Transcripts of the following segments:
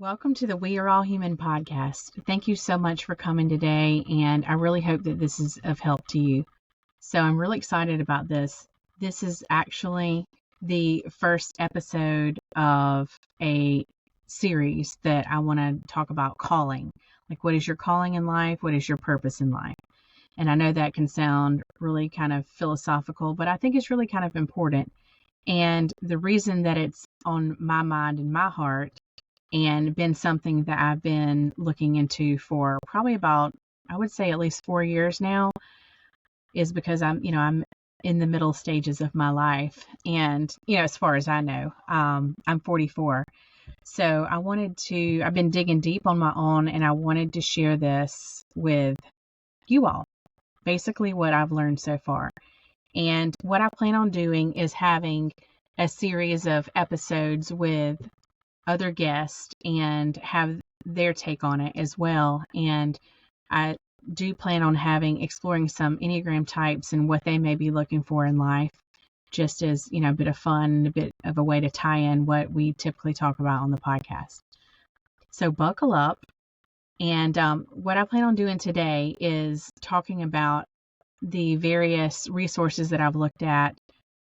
Welcome to the We Are All Human podcast. Thank you so much for coming today, and I really hope that this is of help to you. So I'm really excited about this. This is actually the first episode of a series that I want to talk about calling. Like, what is your calling in life? What is your purpose in life? And I know that can sound really kind of philosophical, but I think it's really kind of important. And the reason that it's on my mind and my heart and been something that I've been looking into for probably about, I would say at least 4 years now, is because I'm in the middle stages of my life. And, as far as I know, I'm 44. So I've been digging deep on my own, and I wanted to share this with you all, basically what I've learned so far. And what I plan on doing is having a series of episodes with other guests and have their take on it as well. And I do plan on exploring some Enneagram types and what they may be looking for in life, just as, a bit of fun, a bit of a way to tie in what we typically talk about on the podcast. So buckle up. And what I plan on doing today is talking about the various resources that I've looked at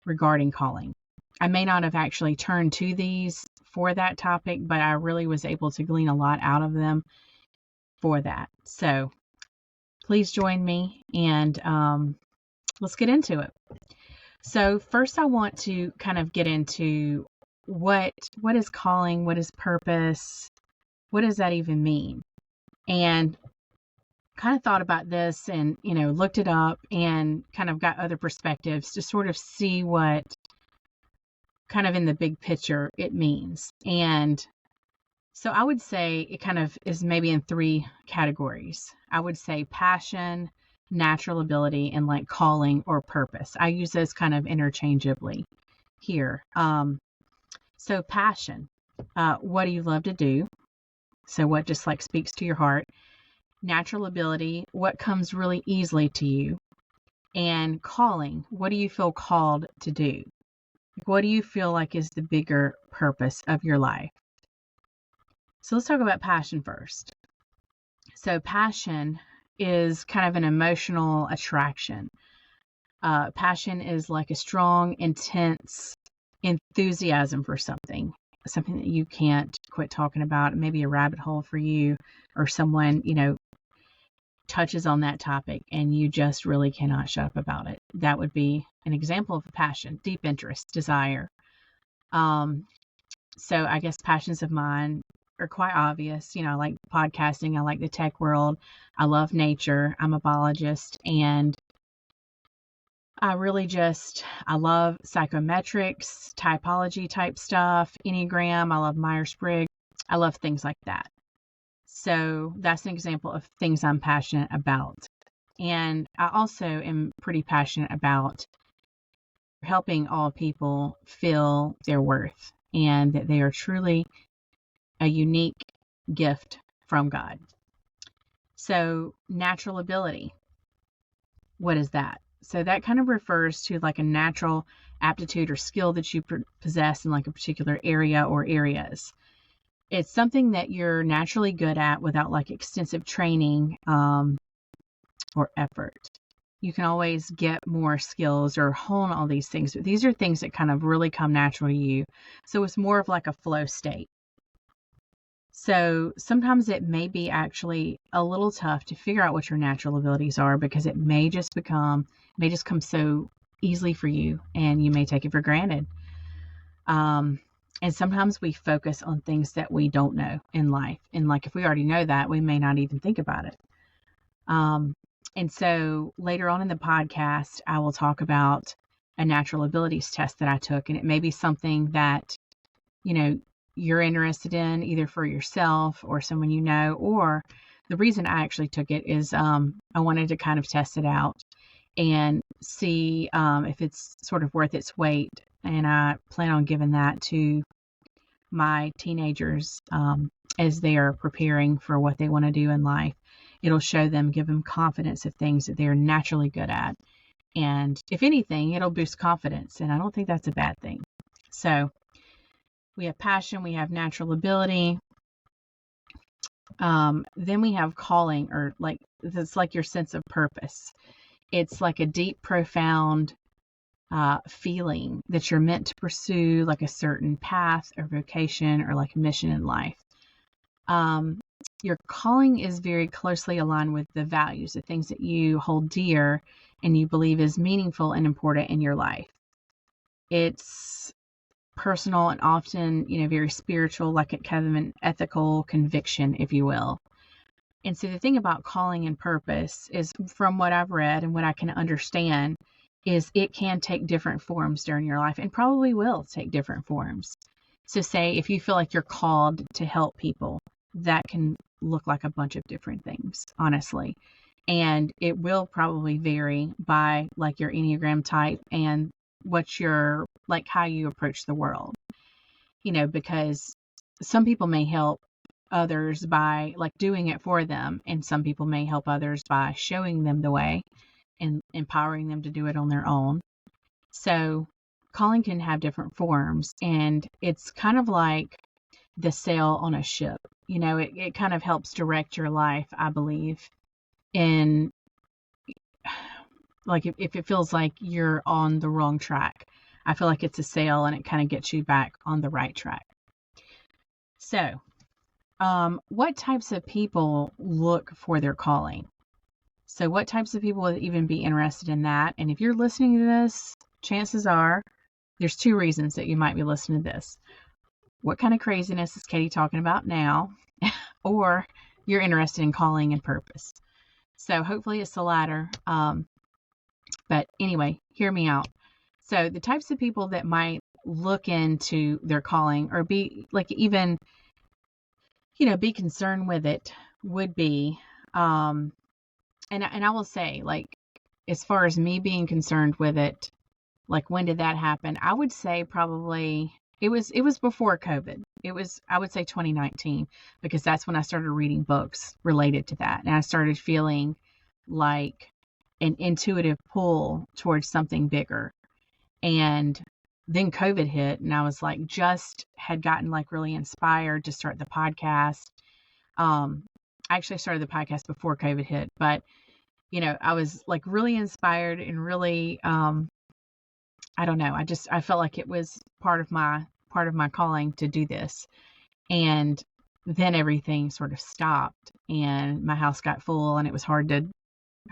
regarding calling. I may not have actually turned to these for that topic, but I really was able to glean a lot out of them for that. So please join me, and let's get into it. So first I want to kind of get into what is calling, what is purpose, what does that even mean? And kind of thought about this and, looked it up and kind of got other perspectives to sort of see what kind of in the big picture it means. And so I would say it kind of is maybe in 3 categories. I would say passion, natural ability, and like calling or purpose. I use those kind of interchangeably here. So passion, what do you love to do? So what just like speaks to your heart? Natural ability, what comes really easily to you? And calling, what do you feel called to do? What do you feel like is the bigger purpose of your life? So let's talk about passion first. So passion is kind of an emotional attraction. Passion is like a strong, intense enthusiasm for something that you can't quit talking about. Maybe a rabbit hole for you, or someone, touches on that topic and you just really cannot shut up about it. That would be an example of a passion, deep interest, desire. So I guess passions of mine are quite obvious. I like podcasting. I like the tech world. I love nature. I'm a biologist, and I love psychometrics, typology type stuff, Enneagram. I love Myers-Briggs. I love things like that. So that's an example of things I'm passionate about. And I also am pretty passionate about helping all people feel their worth and that they are truly a unique gift from God. So natural ability, what is that? So that kind of refers to like a natural aptitude or skill that you possess in like a particular area or areas. It's something that you're naturally good at without like extensive training or effort. You can always get more skills or hone all these things, but these are things that kind of really come natural to you. So it's more of like a flow state. So sometimes it may be actually a little tough to figure out what your natural abilities are, because it may just come so easily for you and you may take it for granted. And sometimes we focus on things that we don't know in life. And like, if we already know that, we may not even think about it. And so later on in the podcast, I will talk about a natural abilities test that I took. And it may be something that, you're interested in, either for yourself or someone you know. Or the reason I actually took it is I wanted to kind of test it out and see if it's sort of worth its weight. And I plan on giving that to my teenagers as they are preparing for what they want to do in life. It'll give them confidence of things that they're naturally good at. And if anything, it'll boost confidence. And I don't think that's a bad thing. So we have passion, we have natural ability. Then we have calling, or like, it's like your sense of purpose. It's like a deep, profound feeling that you're meant to pursue, like a certain path or vocation or like a mission in life. Your calling is very closely aligned with the values, the things that you hold dear and you believe is meaningful and important in your life. It's personal and often, very spiritual, like it kind of an ethical conviction, if you will. And so the thing about calling and purpose is, from what I've read and what I can understand, is it can take different forms during your life, and probably will take different forms. So say if you feel like you're called to help people, that can look like a bunch of different things, honestly. And it will probably vary by like your Enneagram type and what your, like how you approach the world, because some people may help others by like doing it for them, and some people may help others by showing them the way and empowering them to do it on their own. So calling can have different forms, and it's kind of like the sail on a ship. It kind of helps direct your life, I believe. And like if it feels like you're on the wrong track, I feel like it's a sail and it kind of gets you back on the right track. So, what types of people look for their calling? So what types of people would even be interested in that? And if you're listening to this, chances are there's two reasons that you might be listening to this. What kind of craziness is Katy talking about now? Or you're interested in calling and purpose. So hopefully it's the latter. But anyway, hear me out. So the types of people that might look into their calling, or be like even, be concerned with it, would be, and I will say, like, as far as me being concerned with it, like, when did that happen? I would say probably it was before COVID. I would say 2019, because that's when I started reading books related to that. And I started feeling like an intuitive pull towards something bigger. And then COVID hit, and I was like, just had gotten like really inspired to start the podcast. I actually started the podcast before COVID hit, but I was like really inspired and really, I don't know. I felt like it was part of my calling to do this. And then everything sort of stopped, and my house got full, and it was hard to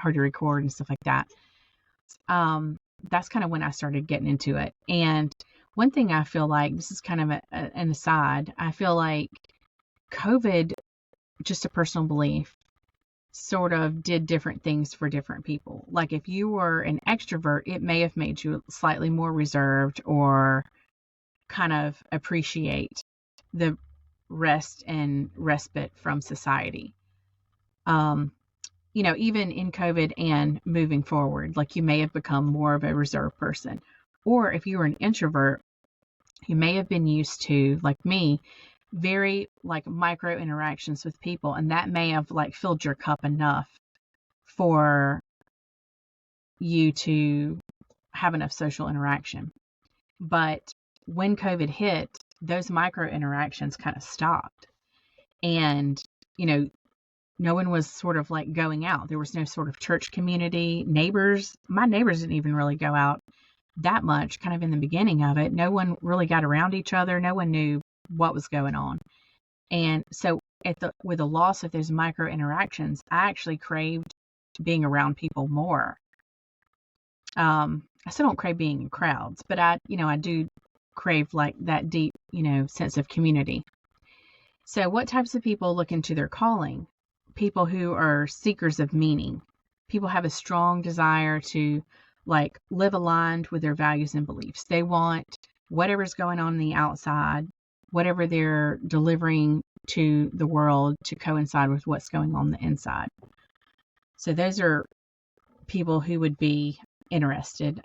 record and stuff like that. That's kind of when I started getting into it. And one thing I feel like, this is kind of an aside, I feel like COVID, just a personal belief, sort of did different things for different people. Like if you were an extrovert, it may have made you slightly more reserved, or kind of appreciate the rest and respite from society. Even in COVID and moving forward, like you may have become more of a reserved person. Or if you were an introvert, you may have been used to, like me, very like micro interactions with people, and that may have like filled your cup enough for you to have enough social interaction. But when COVID hit, those micro interactions kind of stopped, and no one was sort of like going out. There was no sort of church community. My neighbors didn't even really go out that much, kind of in the beginning of it. No one really got around each other. No one knew what was going on. And so with the loss of those micro interactions, I actually craved being around people more. I still don't crave being in crowds, but I do crave like that deep, sense of community. So what types of people look into their calling? People who are seekers of meaning. People have a strong desire to like live aligned with their values and beliefs. They want whatever's going on the outside, whatever they're delivering to the world, to coincide with what's going on the inside. So those are people who would be interested.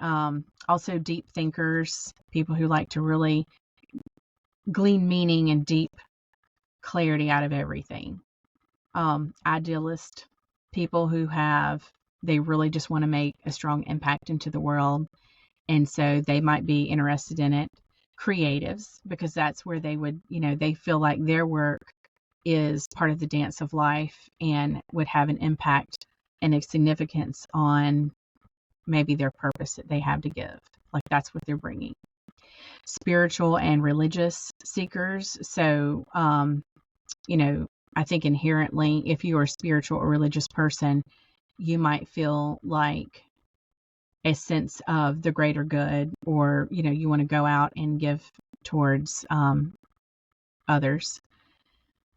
Also deep thinkers, people who like to really glean meaning and deep clarity out of everything. Idealist, people who they really just want to make a strong impact into the world, and so they might be interested in it. Creatives, because that's where they would, they feel like their work is part of the dance of life and would have an impact and a significance on maybe their purpose that they have to give. Like that's what they're bringing. Spiritual and religious seekers. So, I think inherently, if you are a spiritual or religious person, you might feel like a sense of the greater good, or, you want to go out and give towards others.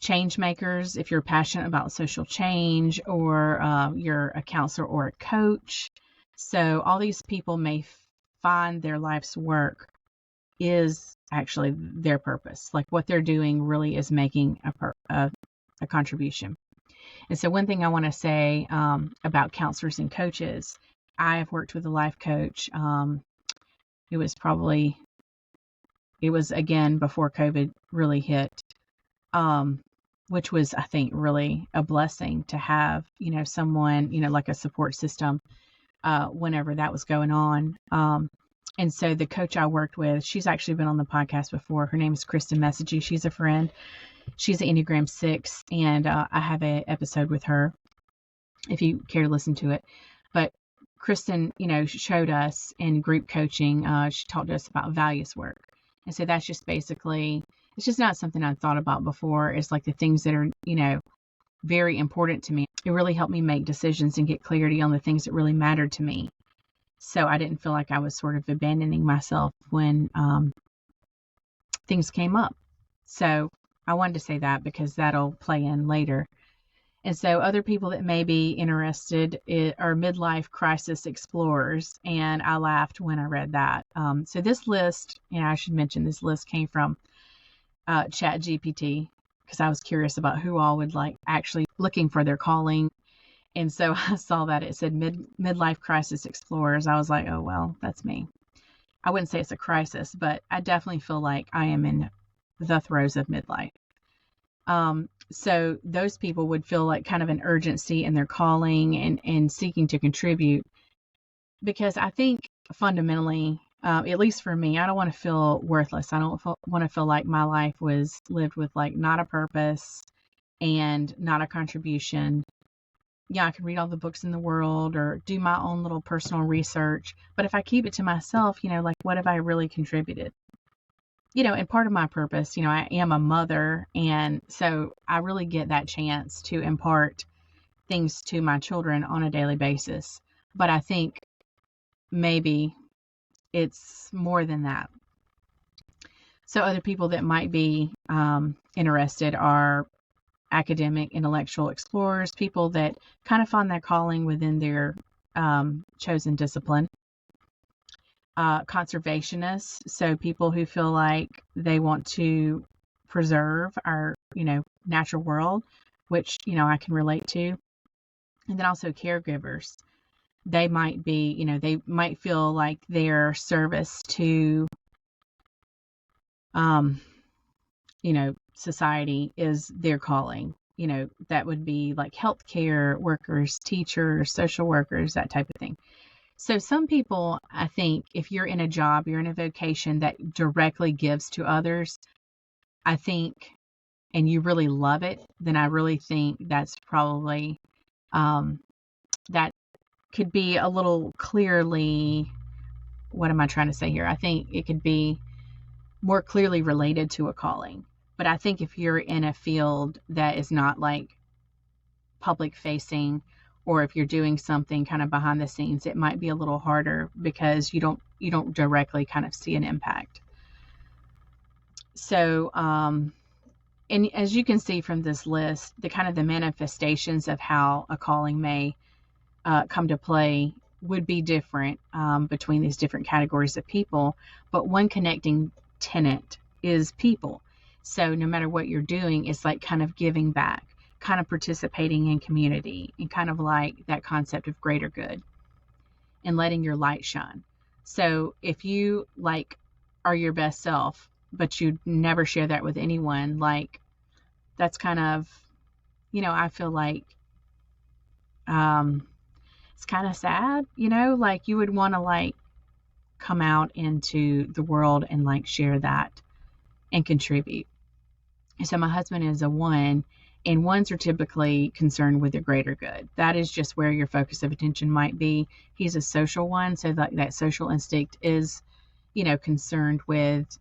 Change makers, if you're passionate about social change, or you're a counselor or a coach. So all these people may find their life's work is actually their purpose. Like what they're doing really is making a contribution. And so one thing I want to say about counselors and coaches, I have worked with a life coach. It was again before COVID really hit, which was, I think, really a blessing to have, someone, like a support system whenever that was going on. And so the coach I worked with, she's actually been on the podcast before. Her name is Kristen Messagey. She's a friend. She's an Enneagram 6, and I have an episode with her if you care to listen to it. But Kristen, showed us in group coaching, she taught us about values work. And so that's just basically, it's just not something I'd thought about before. It's like the things that are, very important to me. It really helped me make decisions and get clarity on the things that really mattered to me. So I didn't feel like I was sort of abandoning myself when things came up. So I wanted to say that because that'll play in later. And so other people that may be interested are midlife crisis explorers. And I laughed when I read that. So this list, I should mention this list came from ChatGPT, because I was curious about who all would like actually looking for their calling. And so I saw that it said midlife crisis explorers. I was like, oh, well, that's me. I wouldn't say it's a crisis, but I definitely feel like I am in the throes of midlife. So those people would feel like kind of an urgency in their calling and seeking to contribute, because I think fundamentally, at least for me, I don't want to feel worthless. I don't want to feel like my life was lived with like not a purpose and not a contribution. Yeah, I can read all the books in the world or do my own little personal research. But if I keep it to myself, like what have I really contributed? And part of my purpose, I am a mother. And so I really get that chance to impart things to my children on a daily basis. But I think maybe it's more than that. So other people that might be interested are academic, intellectual explorers, people that kind of find their calling within their chosen discipline. Conservationists, so people who feel like they want to preserve our, natural world, which, I can relate to. And then also caregivers. They might be, they might feel like their service to, society is their calling. That would be like healthcare workers, teachers, social workers, that type of thing. So some people, I think, if you're in a job, you're in a vocation that directly gives to others, I think, and you really love it, then I really think that's probably, that could be a little clearly, what am I trying to say here? I think it could be more clearly related to a calling. But I think if you're in a field that is not like public facing, or if you're doing something kind of behind the scenes, it might be a little harder because you don't directly kind of see an impact. So, and as you can see from this list, the kind of the manifestations of how a calling may come to play would be different between these different categories of people. But one connecting tenet is people. So no matter what you're doing, it's like kind of giving back, kind of participating in community, and kind of like that concept of greater good and letting your light shine. So if you like are your best self, but you never share that with anyone, like that's kind of, I feel like it's kind of sad, like you would want to like come out into the world and like share that and contribute. So my husband is a 1, and 1s are typically concerned with the greater good. That is just where your focus of attention might be. He's a social 1, so that social instinct is, concerned with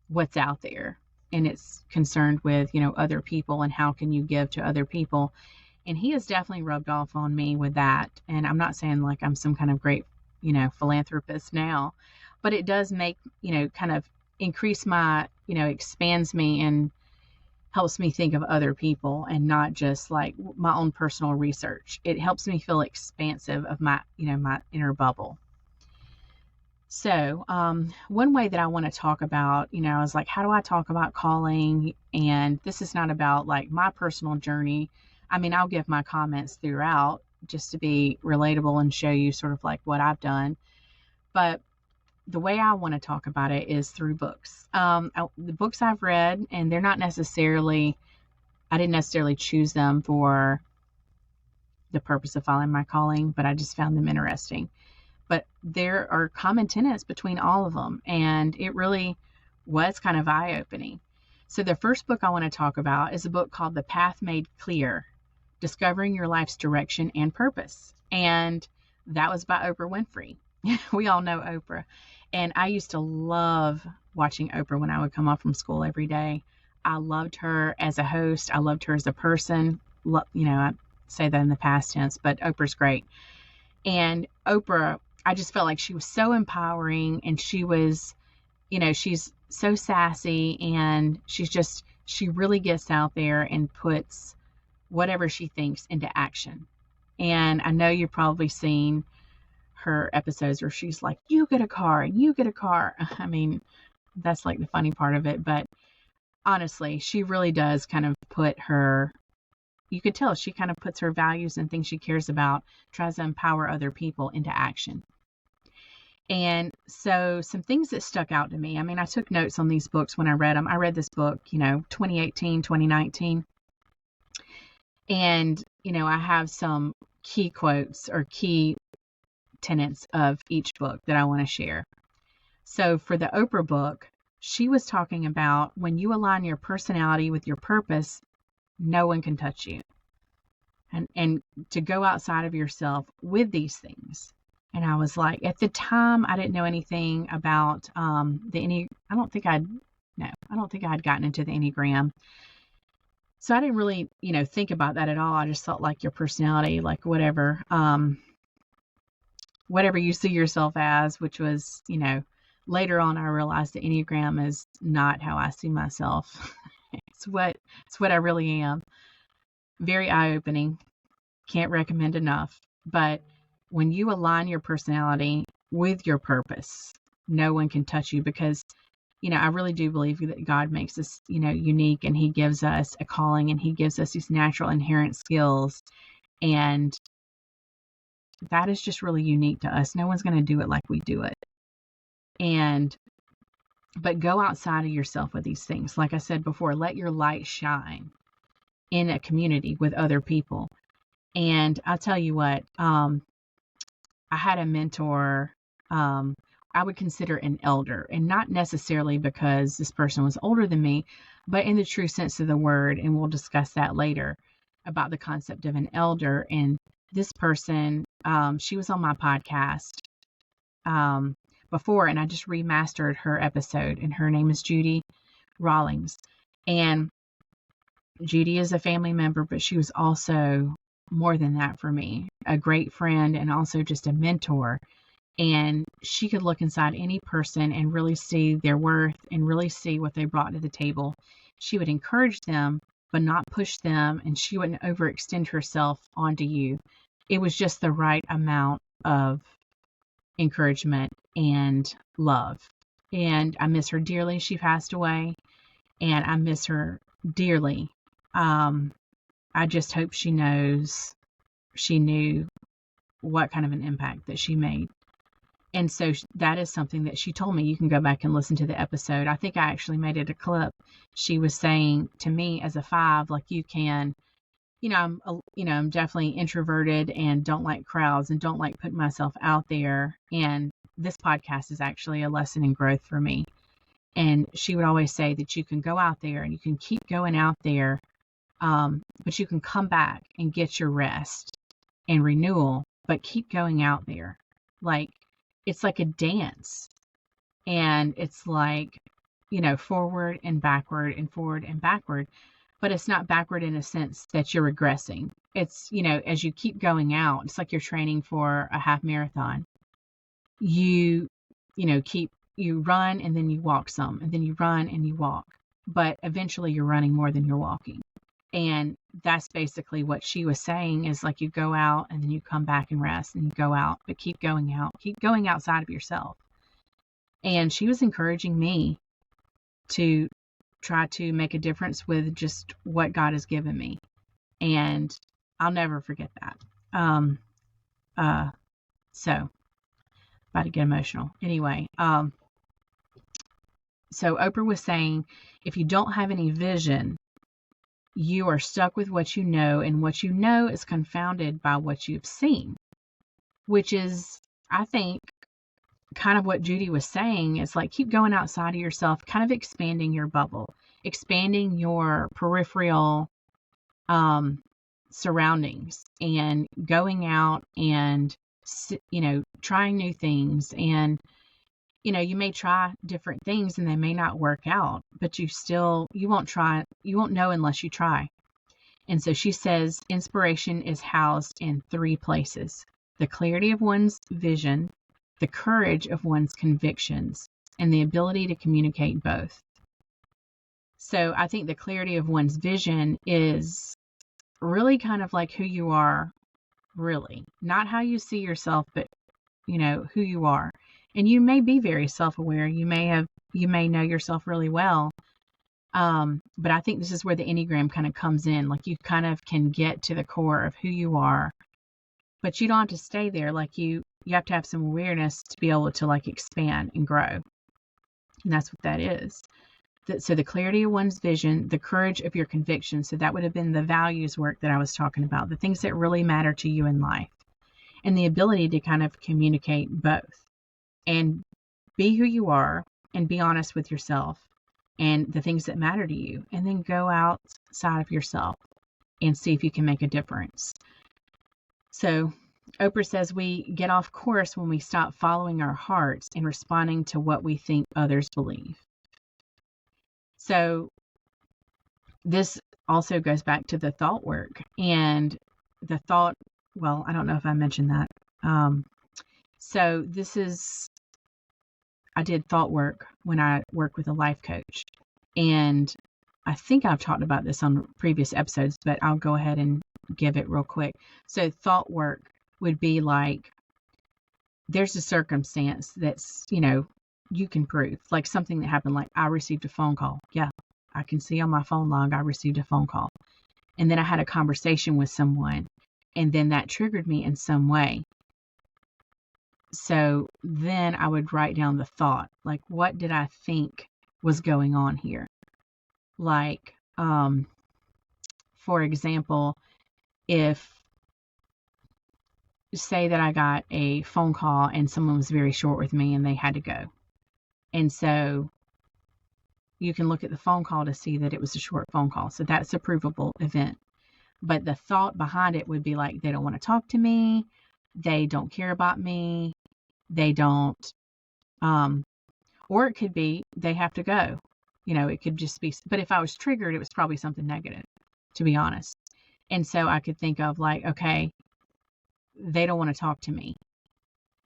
what's out there, and it's concerned with, other people and how can you give to other people. And he has definitely rubbed off on me with that. And I'm not saying like I'm some kind of great, philanthropist now, but it does make, kind of increase my, expands me and helps me think of other people and not just like my own personal research. It helps me feel expansive of my, my inner bubble. So, one way that I want to talk about, I was like, how do I talk about calling? And this is not about like my personal journey. I mean, I'll give my comments throughout just to be relatable and show you sort of like what I've done. But the way I want to talk about it is through books. The books I've read, and they're not necessarily, I didn't necessarily choose them for the purpose of following my calling, but I just found them interesting. But there are common tenets between all of them, and it really was kind of eye-opening. So the first book I want to talk about is a book called The Path Made Clear, Discovering Your Life's Direction and Purpose. And that was by Oprah Winfrey. We all know Oprah. And I used to love watching Oprah when I would come off from school every day. I loved her as a host. I loved her as a person. I say that in the past tense, but Oprah's great. And Oprah, I just felt like she was so empowering, and she was, she's so sassy, and she really gets out there and puts whatever she thinks into action. And I know you've probably seen her episodes where she's like, you get a car and you get a car. I mean, that's like the funny part of it. But honestly, she really does kind of put you could tell she kind of puts her values and things she cares about, tries to empower other people into action. And so some things that stuck out to me, I mean, I took notes on these books when I read them. I read this book, 2018, 2019. And, I have some key quotes or key tenets of each book that I want to share. So for the Oprah book, she was talking about when you align your personality with your purpose, no one can touch you. And to go outside of yourself with these things. And I was like, at the time, I didn't know anything about I don't think I'd gotten into the Enneagram. So I didn't really, think about that at all. I just thought like your personality, like whatever you see yourself as, which was, later on I realized the Enneagram is not how I see myself. It's what I really am. Very eye-opening. Can't recommend enough. But when you align your personality with your purpose, no one can touch you, because, I really do believe that God makes us, unique, and he gives us a calling, and he gives us these natural inherent skills. And that is just really unique to us. No one's going to do it like we do it. But go outside of yourself with these things. Like I said before, let your light shine in a community with other people. And I'll tell you what, I had a mentor, I would consider an elder, and not necessarily because this person was older than me, but in the true sense of the word. And we'll discuss that later about the concept of an elder. And this person, she was on my podcast before, and I just remastered her episode, and her name is Judy Rawlings. And Judy is a family member, but she was also more than that for me, a great friend, and also just a mentor. And she could look inside any person and really see their worth and really see what they brought to the table. She would encourage them, but not push them, and she wouldn't overextend herself onto you. It was just the right amount of encouragement and love. And I miss her dearly. She passed away, and I miss her dearly. I just hope she knew what kind of an impact that she made. And so that is something that she told me. You can go back and listen to the episode. I think I actually made it a clip. She was saying to me as a 5, like, you can, I'm definitely introverted and don't like crowds and don't like putting myself out there. And this podcast is actually a lesson in growth for me. And she would always say that you can go out there and you can keep going out there, but you can come back and get your rest and renewal, but keep going out there. Like, it's like a dance. And it's like, forward and backward and forward and backward. But it's not backward in a sense that you're regressing. It's, as you keep going out, it's like you're training for a half marathon. You run and then you walk some, and then you run and you walk. But eventually you're running more than you're walking. And that's basically what she was saying, is like you go out and then you come back and rest, and you go out, but keep going outside of yourself. And she was encouraging me to try to make a difference with just what God has given me. And I'll never forget that. So about to get emotional. Anyway, so Oprah was saying, if you don't have any vision, you are stuck with what you know, and what you know is confounded by what you've seen, which is, I think, kind of what Judy was saying. Is like, keep going outside of yourself, kind of expanding your bubble, expanding your peripheral surroundings, and going out and, trying new things. And, you may try different things and they may not work out, but you won't know unless you try. And so she says inspiration is housed in 3 places: the clarity of one's vision, the courage of one's convictions, and the ability to communicate both. So I think the clarity of one's vision is really kind of like who you are, really. Not how you see yourself, but, who you are. And you may be very self-aware. You may know yourself really well. But I think this is where the Enneagram kind of comes in. Like, you kind of can get to the core of who you are, but you don't have to stay there. Like, you have to have some awareness to be able to, like, expand and grow. And that's what that is. So the clarity of one's vision, the courage of your convictions. So that would have been the values work that I was talking about, the things that really matter to you in life, and the ability to kind of communicate both and be who you are and be honest with yourself and the things that matter to you, and then go outside of yourself and see if you can make a difference. So Oprah says we get off course when we stop following our hearts and responding to what we think others believe. So this also goes back to the thought work, and the thought, well, I don't know if I mentioned that. So I did thought work when I worked with a life coach, and I think I've talked about this on previous episodes, but I'll go ahead and give it real quick. So thought work would be like, there's a circumstance that's, you can prove, like something that happened, like I received a phone call. Yeah, I can see on my phone log, I received a phone call. And then I had a conversation with someone, and then that triggered me in some way. So then I would write down the thought, like, what did I think was going on here? Like, for example, say that I got a phone call and someone was very short with me and they had to go. And so you can look at the phone call to see that it was a short phone call. So that's a provable event. But the thought behind it would be like, they don't want to talk to me. They don't care about me. They don't, or it could be they have to go. It could just be, but if I was triggered, it was probably something negative, to be honest. And so I could think of like, okay, they don't want to talk to me.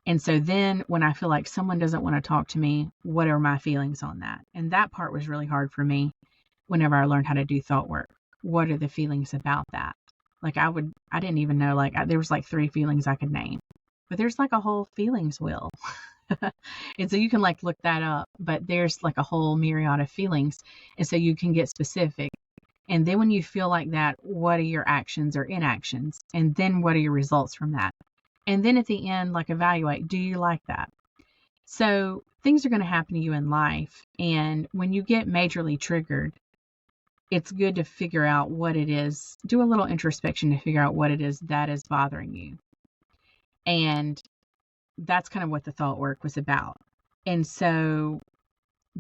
And so then when I feel like someone doesn't want to talk to me, what are my feelings on that? And that part was really hard for me whenever I learned how to do thought work. What are the feelings about that? Like I didn't even know, like there was like 3 feelings I could name, but there's like a whole feelings wheel. And so you can like look that up, but there's like a whole myriad of feelings. And so you can get specific. And then when you feel like that, what are your actions or inactions? And then what are your results from that? And then at the end, like evaluate, do you like that? So things are going to happen to you in life. And when you get majorly triggered, it's good to figure out what it is. Do a little introspection to figure out what it is that is bothering you. And that's kind of what the thought work was about. And so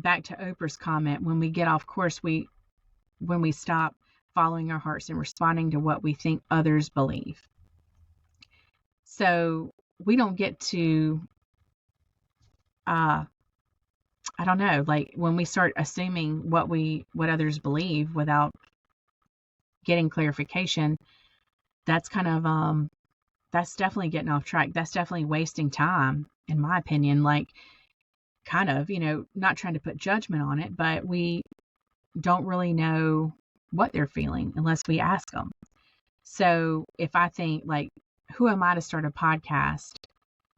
back to Oprah's comment, when we get off course, when we stop following our hearts and responding to what we think others believe. So we don't get to, I don't know, like when we start assuming what others believe without getting clarification, that's kind of, that's definitely getting off track. That's definitely wasting time, in my opinion. Like, kind of, not trying to put judgment on it, but we don't really know what they're feeling unless we ask them. So if I think, like, who am I to start a podcast?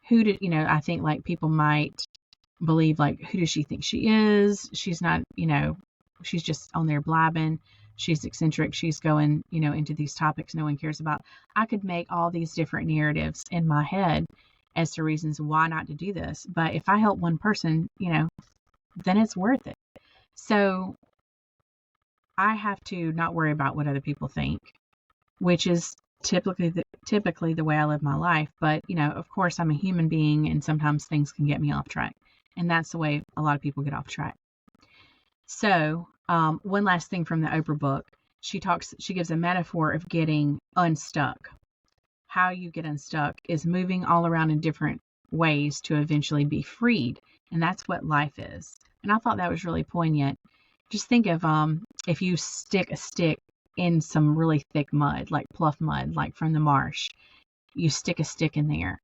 I think like people might believe, like, who does she think she is? She's not, she's just on there blabbing. She's eccentric. She's going, into these topics no one cares about. I could make all these different narratives in my head as to reasons why not to do this. But if I help one person, then it's worth it. So I have to not worry about what other people think, which is typically the way I live my life. But, of course, I'm a human being, and sometimes things can get me off track. And that's the way a lot of people get off track. So one last thing from the Oprah book, she gives a metaphor of getting unstuck. How you get unstuck is moving all around in different ways to eventually be freed. And that's what life is. And I thought that was really poignant. Just think of if you stick a stick in some really thick mud, like pluff mud, like from the marsh. You stick a stick in there,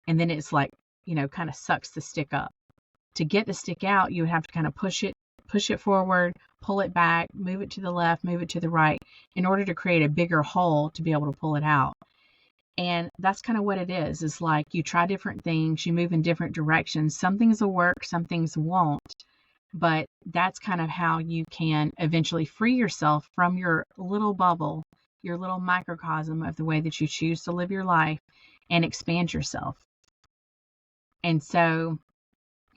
and then it's like, kind of sucks the stick up. To get the stick out, you would have to kind of push it forward, pull it back, move it to the left, move it to the right, in order to create a bigger hole to be able to pull it out. And that's kind of what it is. It's like you try different things, you move in different directions. Some things will work, some things won't. But that's kind of how you can eventually free yourself from your little bubble, your little microcosm of the way that you choose to live your life, and expand yourself. And so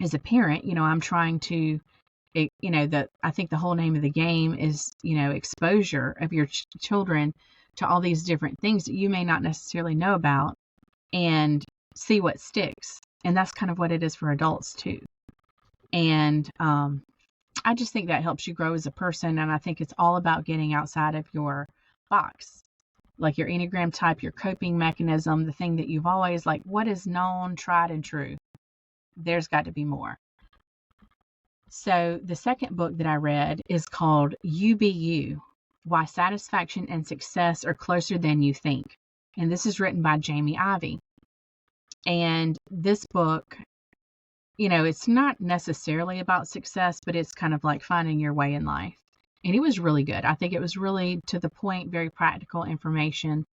as a parent, I'm trying to, I think the whole name of the game is, exposure of your children to all these different things that you may not necessarily know about, and see what sticks. And that's kind of what it is for adults too. And I just think that helps you grow as a person. And I think it's all about getting outside of your box, like your Enneagram type, your coping mechanism, the thing that you've always, like, what is known, tried, and true. There's got to be more. So the second book that I read is called You Be You, Why Satisfaction and Success Are Closer Than You Think. And this is written by Jamie Ivey. And this book, it's not necessarily about success, but it's kind of like finding your way in life. And it was really good. I think it was really to the point, very practical information.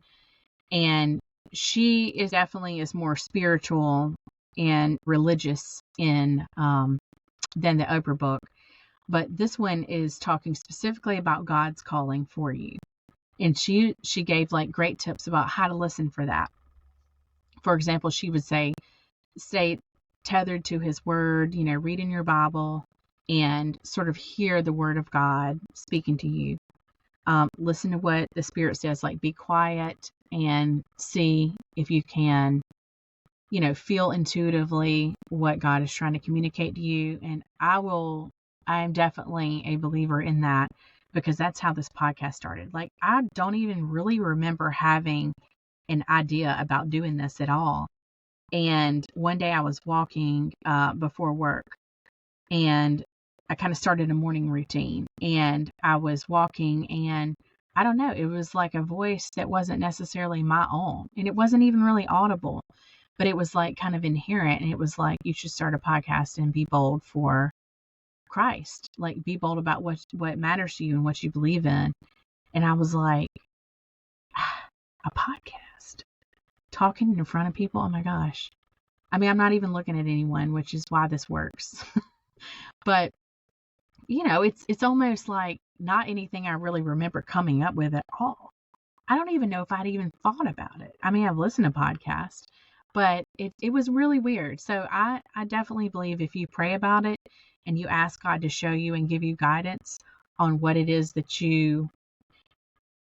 And she definitely is more spiritual and religious than the Oprah book. But this one is talking specifically about God's calling for you. And she gave like great tips about how to listen for that. For example, she would say, stay tethered to his word, read in your Bible and sort of hear the word of God speaking to you. Listen to what the Spirit says, like be quiet and see if you can, feel intuitively what God is trying to communicate to you. And I am definitely a believer in that, because that's how this podcast started. Like, I don't even really remember having an idea about doing this at all. And one day I was walking before work, and I kind of started a morning routine, and I was walking, and I don't know, it was like a voice that wasn't necessarily my own, and it wasn't even really audible, but it was like kind of inherent. And it was like, you should start a podcast and be bold for Christ, like be bold about what matters to you and what you believe in. And I was like, a podcast, talking in front of people. Oh my gosh. I mean, I'm not even looking at anyone, which is why this works. But, it's almost like not anything I really remember coming up with at all. I don't even know if I'd even thought about it. I mean, I've listened to podcasts, but it was really weird. So I definitely believe if you pray about it and you ask God to show you and give you guidance on what it is that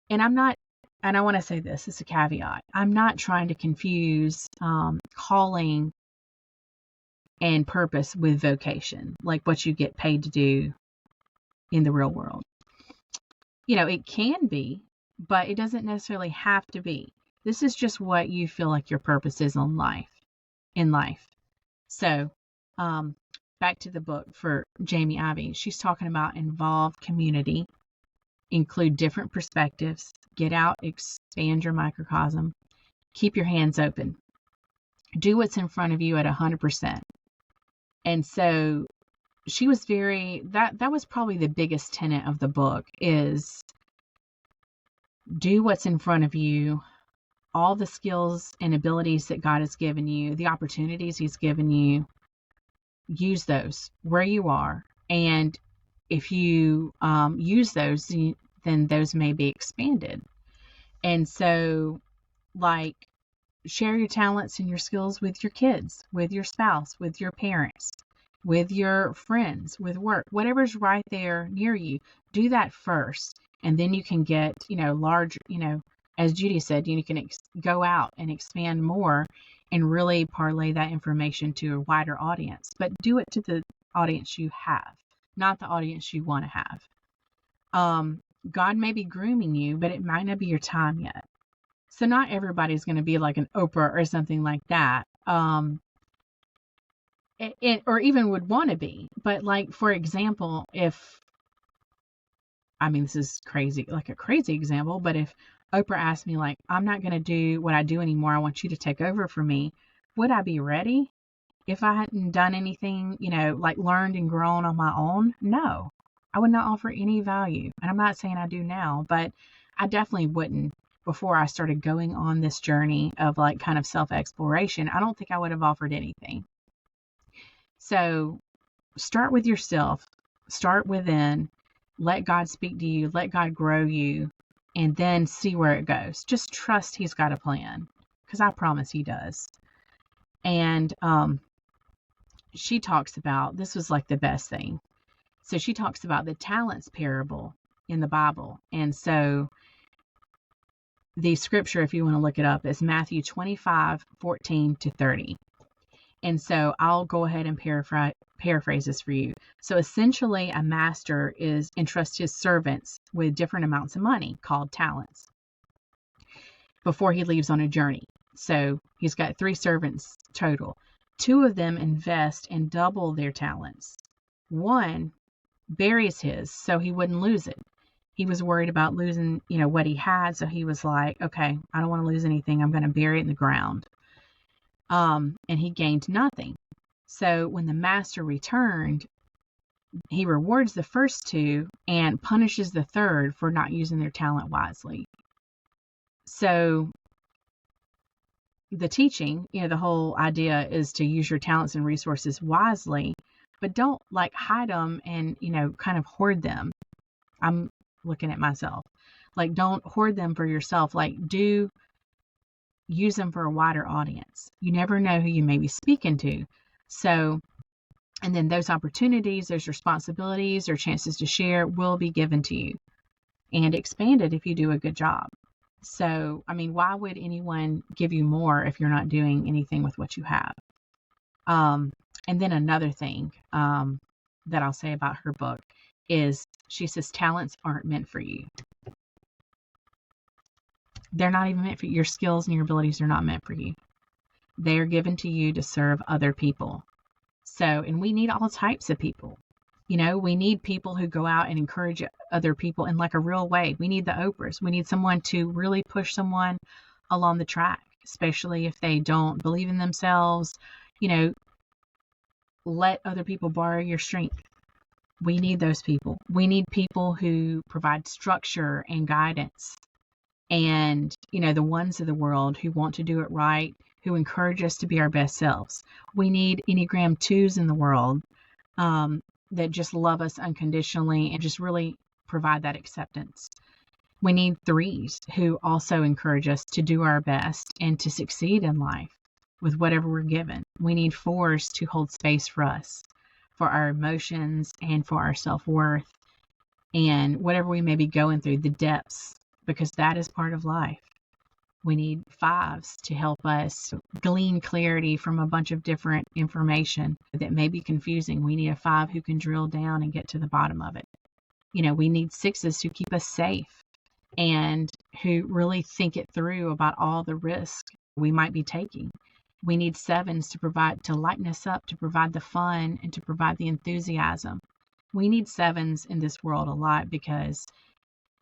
and I want to say this, it's a caveat. I'm not trying to confuse calling and purpose with vocation, like what you get paid to do in the real world. It can be, but it doesn't necessarily have to be. This is just what you feel like your purpose is in life. So, back to the book for Jamie Ivey. She's talking about involve community, include different perspectives, get out, expand your microcosm, keep your hands open, do what's in front of you at 100%. And so she was that was probably the biggest tenet of the book, is do what's in front of you, all the skills and abilities that God has given you, the opportunities he's given you, use those where you are. And if you use those, then those may be expanded. And so, like, share your talents and your skills with your kids, with your spouse, with your parents, with your friends, with work, whatever's right there near you. Do that first. And then you can get, large, as Judy said, you can go out and expand more and really parlay that information to a wider audience. But do it to the audience you have, not the audience you want to have. God may be grooming you, but it might not be your time yet. So not everybody's going to be like an Oprah or something like that. Or even would want to be. But, like, for example, this is crazy, like a crazy example, but if Oprah asked me, like, I'm not going to do what I do anymore, I want you to take over for me, would I be ready if I hadn't done anything, like learned and grown on my own? No, I would not offer any value. And I'm not saying I do now, but I definitely wouldn't before I started going on this journey of, like, kind of self-exploration. I don't think I would have offered anything. So start with yourself, start within, let God speak to you, let God grow you, and then see where it goes. Just trust he's got a plan, because I promise he does. And she talks about, this was like the best thing. So she talks about the talents parable in the Bible. And so the scripture, if you want to look it up, is Matthew 25:14-30. And so I'll go ahead and paraphrase this for you. So essentially, a master entrusts his servants with different amounts of money called talents before he leaves on a journey. So he's got 3 servants total. 2 of them invest and double their talents. 1 buries his so he wouldn't lose it. He was worried about losing, what he had. So he was like, okay, I don't want to lose anything. I'm going to bury it in the ground. And he gained nothing. So when the master returned, he rewards the first 2 and punishes the third for not using their talent wisely. So the teaching, the whole idea is to use your talents and resources wisely, but don't, like, hide them and, kind of hoard them. I'm looking at myself. Like, don't hoard them for yourself. Like, do use them for a wider audience. You never know who you may be speaking to. So, and then those opportunities, those responsibilities or chances to share will be given to you and expanded if you do a good job. So, why would anyone give you more if you're not doing anything with what you have? And then another thing that I'll say about her book is she says talents aren't meant for you. They're not even meant for you. Your skills and your abilities are not meant for you. They are given to you to serve other people. So, and we need all types of people. We need people who go out and encourage other people in, like, a real way. We need the Oprahs. We need someone to really push someone along the track, especially if they don't believe in themselves. Let other people borrow your strength. We need those people. We need people who provide structure and guidance. And, the ones of the world who want to do it right, who encourage us to be our best selves. We need Enneagram 2s in the world that just love us unconditionally and just really provide that acceptance. We need 3s who also encourage us to do our best and to succeed in life with whatever we're given. We need 4s to hold space for us, for our emotions and for our self-worth and whatever we may be going through, the depths, because that is part of life. We need 5s to help us glean clarity from a bunch of different information that may be confusing. We need a 5 who can drill down and get to the bottom of it. We need 6s who keep us safe and who really think it through about all the risk we might be taking. We need 7s to lighten us up, to provide the fun and to provide the enthusiasm. We need 7s in this world a lot because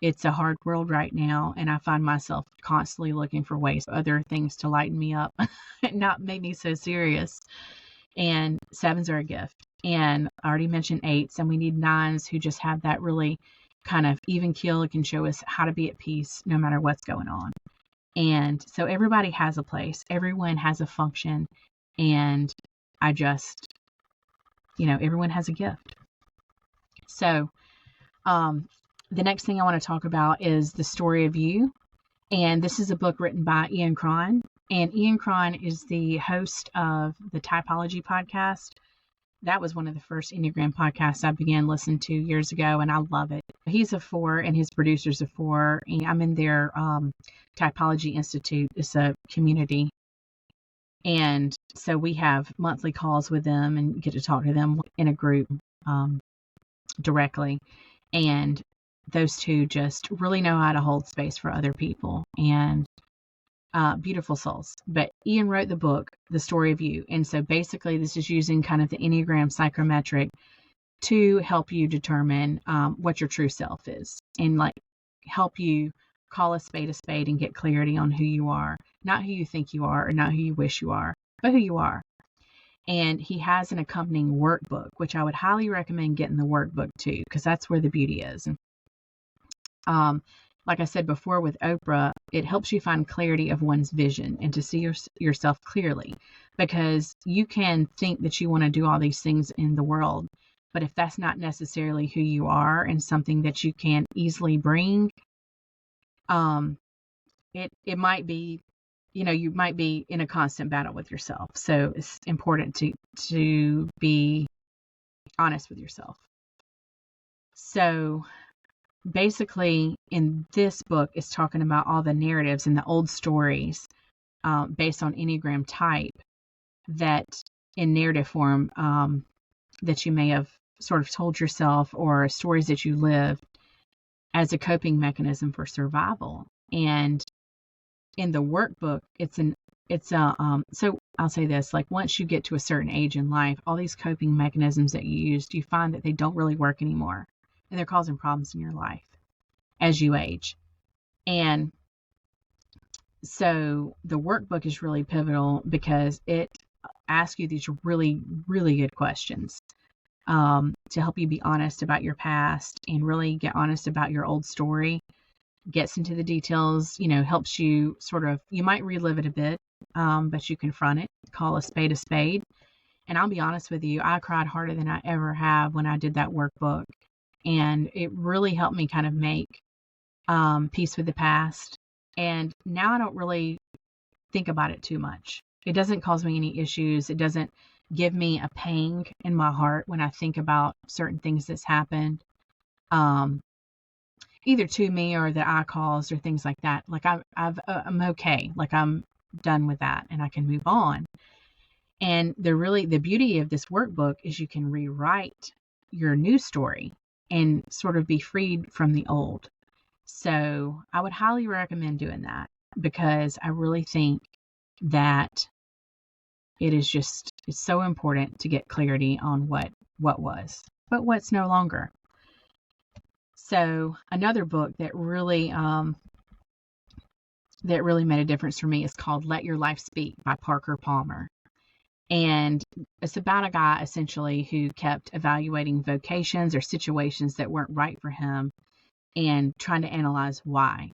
it's a hard world right now, and I find myself constantly looking for ways, other things to lighten me up and not make me so serious. And 7s are a gift. And I already mentioned 8s, and we need 9s who just have that really kind of even keel. It can show us how to be at peace no matter what's going on. And so everybody has a place. Everyone has a function. And everyone has a gift. So, the next thing I want to talk about is The Story of You. And this is a book written by Ian Cron. And Ian Cron is the host of the Typology podcast. That was one of the first Enneagram podcasts I began listening to years ago, and I love it. He's a 4, and his producer's a 4. And I'm in their Typology Institute. It's a community. And so we have monthly calls with them and get to talk to them in a group directly. And those two just really know how to hold space for other people, and beautiful souls. But Ian wrote the book, The Story of You. And so basically this is using kind of the Enneagram psychometric to help you determine what your true self is, and help you call a spade and get clarity on who you are, not who you think you are or not who you wish you are, but who you are. And he has an accompanying workbook, which I would highly recommend getting the workbook too, because that's where the beauty is. Like I said before with Oprah, it helps you find clarity of one's vision and to see yourself clearly, because you can think that you want to do all these things in the world, but if that's not necessarily who you are and something that you can easily bring, it might be, you might be in a constant battle with yourself. So it's important to be honest with yourself. So basically, in this book, it's talking about all the narratives and the old stories based on Enneagram type that in narrative form that you may have sort of told yourself, or stories that you lived as a coping mechanism for survival. And in the workbook, so I'll say this, once you get to a certain age in life, all these coping mechanisms that you used, you find that they don't really work anymore. And they're causing problems in your life as you age. And so the workbook is really pivotal because it asks you these really, really good questions to help you be honest about your past and really get honest about your old story. Gets into the details, helps you you might relive it a bit, but you confront it, call a spade a spade. And I'll be honest with you, I cried harder than I ever have when I did that workbook. And it really helped me kind of make peace with the past. And now I don't really think about it too much. It doesn't cause me any issues. It doesn't give me a pang in my heart when I think about certain things that's happened, either to me or that I caused or things like that. I'm okay. I'm done with that and I can move on. And the beauty of this workbook is you can rewrite your new story and sort of be freed from the old. So I would highly recommend doing that, because I really think that it's so important to get clarity on what was, but what's no longer. So another book that really made a difference for me is called Let Your Life Speak by Parker Palmer. And it's about a guy essentially who kept evaluating vocations or situations that weren't right for him and trying to analyze why.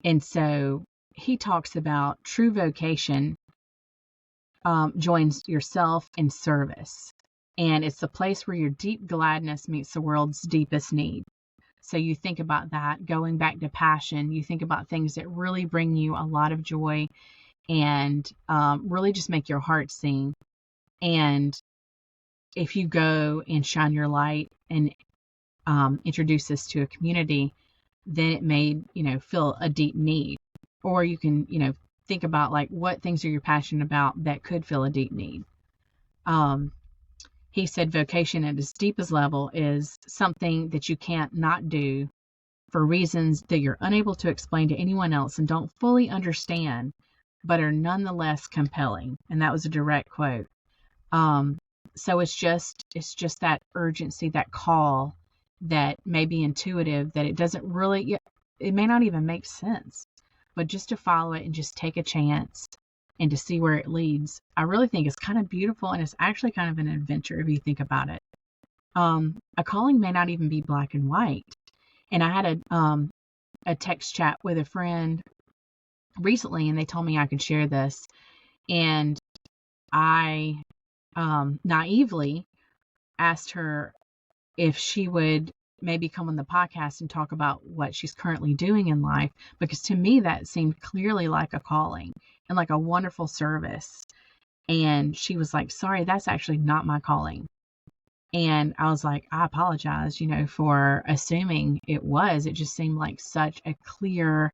And so he talks about true vocation joins yourself in service. And it's the place where your deep gladness meets the world's deepest need. So you think about that, going back to passion, you think about things that really bring you a lot of joy and really just make your heart sing. And if you go and shine your light and introduce this to a community, then it may, feel a deep need. or you can, think about like what things are you passionate about that could fill a deep need. He said vocation at its deepest level is something that you can't not do for reasons that you're unable to explain to anyone else and don't fully understand, but are nonetheless compelling. And that was a direct quote. So it's just that urgency, that call that may be intuitive, that it doesn't really, it may not even make sense, but just to follow it and just take a chance and to see where it leads, I really think it's kind of beautiful, and it's actually kind of an adventure if you think about it. A calling may not even be black and white. And I had a text chat with a friend recently, and they told me I could share this. And I naively asked her if she would maybe come on the podcast and talk about what she's currently doing in life, because to me that seemed clearly like a calling and like a wonderful service. And she was like, sorry, that's actually not my calling. And I was like, I apologize, for assuming it was. It just seemed like such a clear,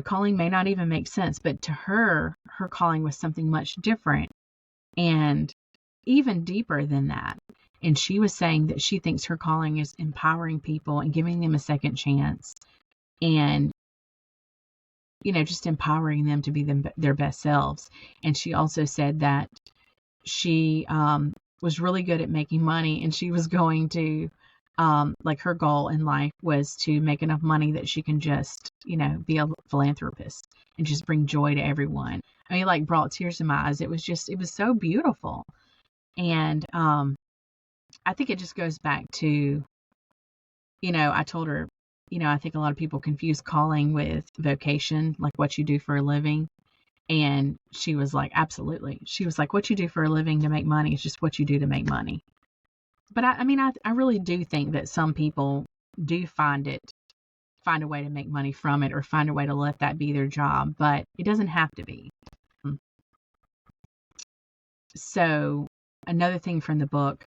calling may not even make sense, but to her calling was something much different and even deeper than that. And she was saying that she thinks her calling is empowering people and giving them a second chance and, just empowering them to be their best selves. And she also said that she was really good at making money, and she was going to, like her goal in life was to make enough money that she can just, be a philanthropist and just bring joy to everyone. I mean, like brought tears to my eyes. It was so beautiful. And I think it just goes back to, I told her, I think a lot of people confuse calling with vocation, like what you do for a living. And she was like, absolutely. She was like, what you do for a living to make money is just what you do to make money. But I really do think that some people do find a way to make money from it, or find a way to let that be their job, but it doesn't have to be. So another thing from the book,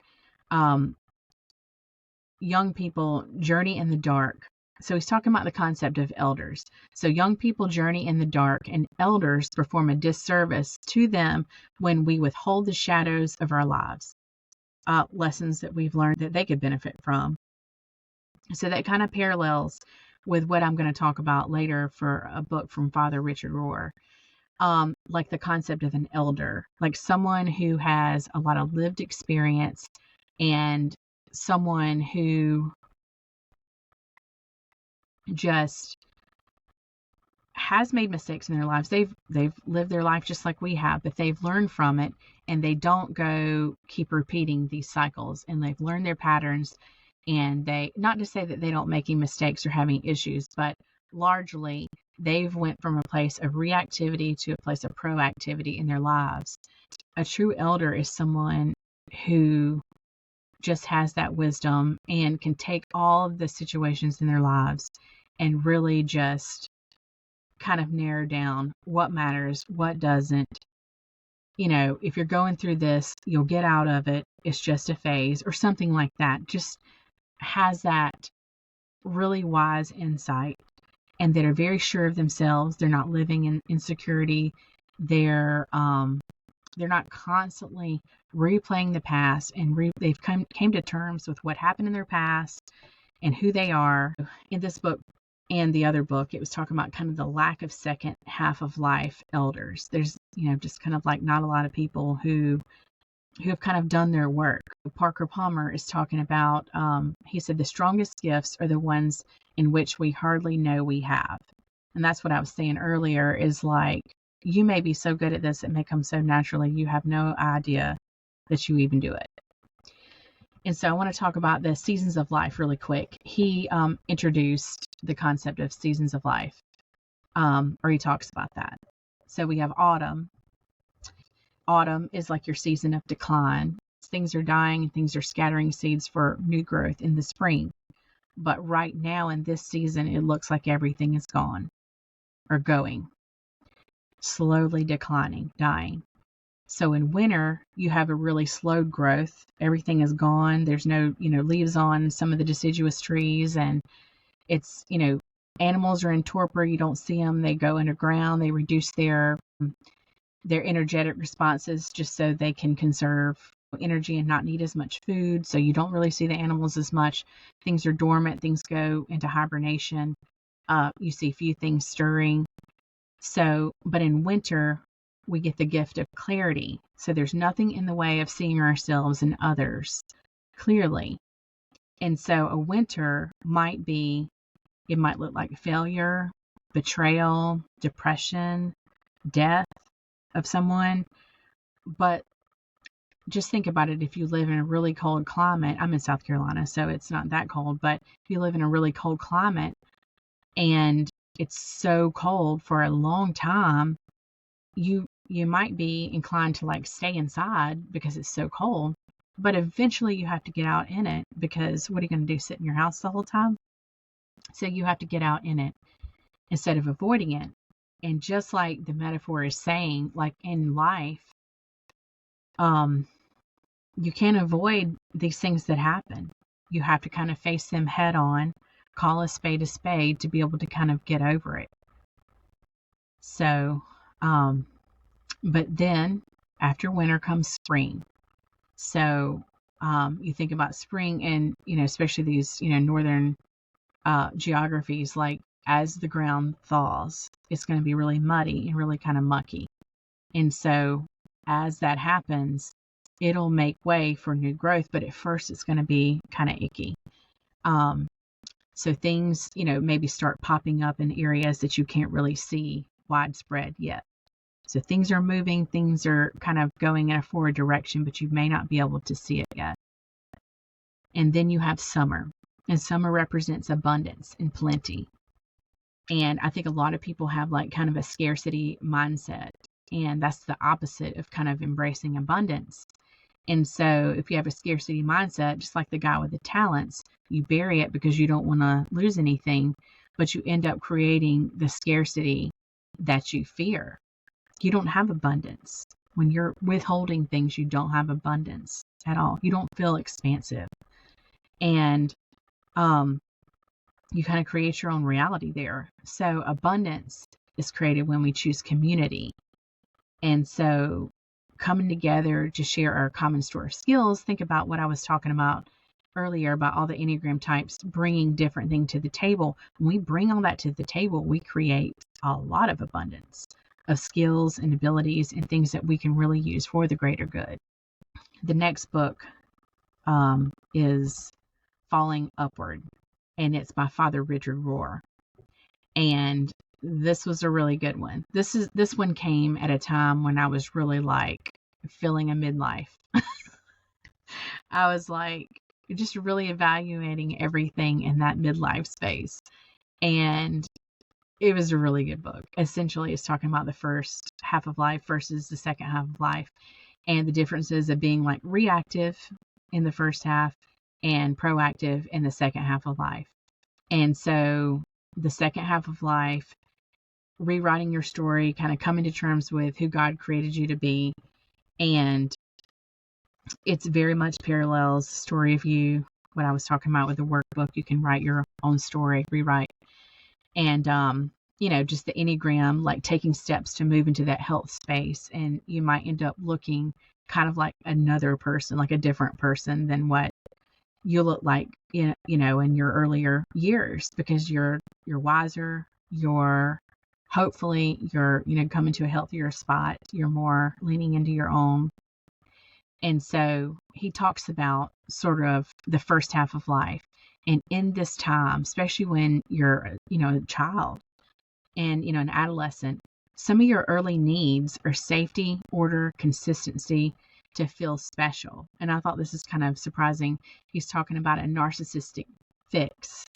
young people journey in the dark. So he's talking about the concept of elders. So young people journey in the dark, and elders perform a disservice to them when we withhold the shadows of our lives. Lessons that we've learned that they could benefit from. So that kind of parallels with what I'm going to talk about later for a book from Father Richard Rohr. Like the concept of an elder, like someone who has a lot of lived experience and someone who just has made mistakes in their lives. They've lived their life just like we have, but they've learned from it, and they don't go keep repeating these cycles, and they've learned their patterns. And they, not to say that they don't make any mistakes or have any issues, but largely they've went from a place of reactivity to a place of proactivity in their lives. A true elder is someone who just has that wisdom and can take all of the situations in their lives and really just kind of narrow down what matters, what doesn't. If you're going through this, you'll get out of it. It's just a phase or something like that. Just has that really wise insight, and that are very sure of themselves. They're not living in insecurity. They're not constantly replaying the past, and they've came to terms with what happened in their past and who they are. In this book and the other book, it was talking about kind of the lack of second half of life elders. There's, just kind of like not a lot of people who have kind of done their work. Parker Palmer is talking about, he said, the strongest gifts are the ones in which we hardly know we have. And that's what I was saying earlier, is like, you may be so good at this, it may come so naturally, you have no idea that you even do it. And so I want to talk about the seasons of life really quick. He introduced the concept of seasons of life, or he talks about that. So we have autumn. Autumn is like your season of decline. Things are dying and things are scattering seeds for new growth in the spring. But right now in this season, it looks like everything is gone or going, slowly declining, dying. So in winter, you have a really slow growth. Everything is gone. There's no, leaves on some of the deciduous trees, and it's, animals are in torpor. You don't see them. They go underground. They reduce their energetic responses just so they can conserve energy and not need as much food. So you don't really see the animals as much. Things are dormant. Things go into hibernation. You see few things stirring. So, but in winter, we get the gift of clarity. So there's nothing in the way of seeing ourselves and others clearly. And so a winter it might look like failure, betrayal, depression, death of someone. But just think about it. If you live in a really cold climate, I'm in South Carolina, so it's not that cold, but if you live in a really cold climate and it's so cold for a long time, you might be inclined to like stay inside because it's so cold, but eventually you have to get out in it, because what are you going to do, sit in your house the whole time? So you have to get out in it instead of avoiding it. And just like the metaphor is saying, like in life, you can't avoid these things that happen. You have to kind of face them head on, call a spade to be able to kind of get over it. So, but then after winter comes spring. So you think about spring and, especially these, northern geographies, like as the ground thaws, it's going to be really muddy and really kind of mucky. And so as that happens, it'll make way for new growth, but at first it's going to be kind of icky. So things, maybe start popping up in areas that you can't really see widespread yet. So things are moving, things are kind of going in a forward direction, but you may not be able to see it yet. And then you have summer, and summer represents abundance and plenty. And I think a lot of people have like kind of a scarcity mindset, and that's the opposite of kind of embracing abundance. And so if you have a scarcity mindset, just like the guy with the talents, you bury it because you don't want to lose anything, but you end up creating the scarcity that you fear. You don't have abundance. When you're withholding things, you don't have abundance at all. You don't feel expansive. And you kind of create your own reality there. So abundance is created when we choose community. And so coming together to share our common store of skills, think about what I was talking about earlier about all the Enneagram types bringing different things to the table. When we bring all that to the table, we create a lot of abundance of skills and abilities and things that we can really use for the greater good. The next book is Falling Upward, and it's by Father Richard Rohr. And this was a really good one. This one came at a time when I was really like feeling a midlife. I was like just really evaluating everything in that midlife space. And it was a really good book. Essentially, it's talking about the first half of life versus the second half of life, and the differences of being like reactive in the first half and proactive in the second half of life. And so the second half of life, rewriting your story, kind of coming to terms with who God created you to be. And it's very much parallels the story of you, what I was talking about with the workbook. You can write your own story, rewrite. And, just the Enneagram, like taking steps to move into that health space. And you might end up looking kind of like another person, like a different person than what you look like, in your earlier years, because you're wiser, hopefully you're coming to a healthier spot, you're more leaning into your own. And so he talks about sort of the first half of life. And in this time, especially when you're, a child and, an adolescent, some of your early needs are safety, order, consistency, to feel special. And I thought this is kind of surprising. He's talking about a narcissistic fix.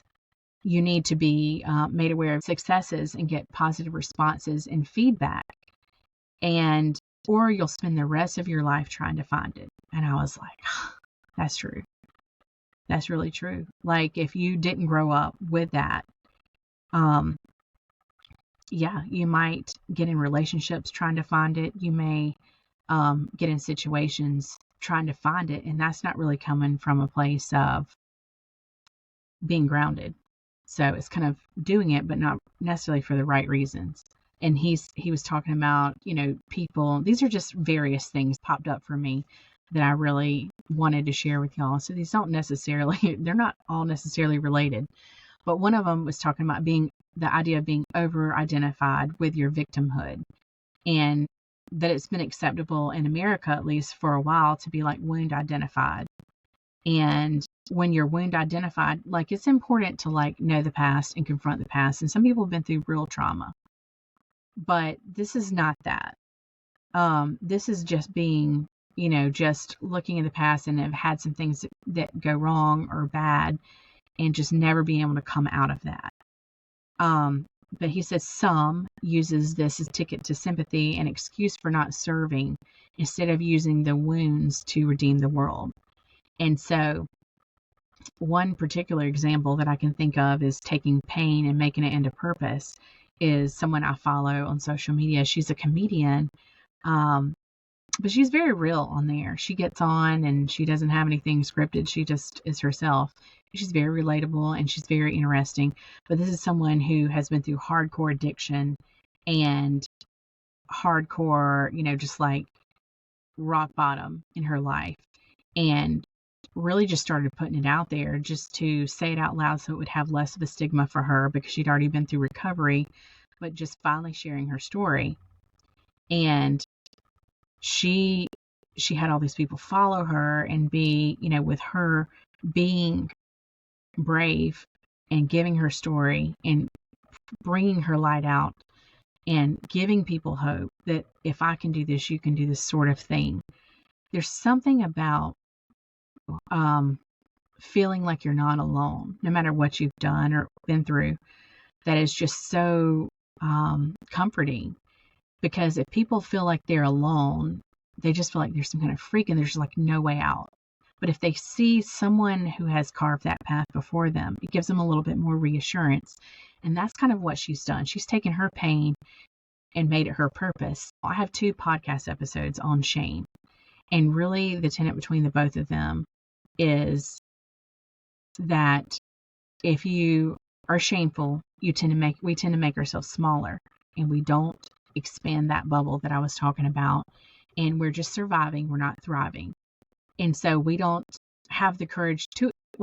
You need to be made aware of successes and get positive responses and feedback. Or you'll spend the rest of your life trying to find it. And I was like, that's true. That's really true. Like if you didn't grow up with that, you might get in relationships trying to find it. You may get in situations trying to find it. And that's not really coming from a place of being grounded. So it's kind of doing it, but not necessarily for the right reasons. And he was talking about, people. These are just various things popped up for me that I really wanted to share with y'all. So these don't necessarily, they're not all necessarily related. But one of them was talking about the idea of being over-identified with your victimhood, and that it's been acceptable in America, at least for a while, to be like wound identified. And when you're wound identified, like, it's important to like know the past and confront the past. And some people have been through real trauma, but this is not that. This is just being, just looking in the past and have had some things that go wrong or bad, and just never being able to come out of that. But he says some uses this as ticket to sympathy and excuse for not serving, instead of using the wounds to redeem the world. And so one particular example that I can think of is taking pain and making it into purpose is someone I follow on social media. She's a comedian, but she's very real on there. She gets on and she doesn't have anything scripted. She just is herself. She's very relatable and she's very interesting. But this is someone who has been through hardcore addiction and hardcore, just like rock bottom in her life. And really just started putting it out there just to say it out loud so it would have less of a stigma for her, because she'd already been through recovery, but just finally sharing her story. And she had all these people follow her and be, with her being brave and giving her story and bringing her light out and giving people hope that if I can do this, you can do this sort of thing. There's something about feeling like you're not alone, no matter what you've done or been through, that is just so comforting. Because if people feel like they're alone, they just feel like there's some kind of freak and there's like no way out. But if they see someone who has carved that path before them, it gives them a little bit more reassurance. And that's kind of what she's done. She's taken her pain and made it her purpose. I have 2 podcast episodes on shame. And really the tenet between the both of them is that if you are shameful, we tend to make ourselves smaller, and we don't expand that bubble that I was talking about. And we're just surviving. We're not thriving. And so we don't have the courage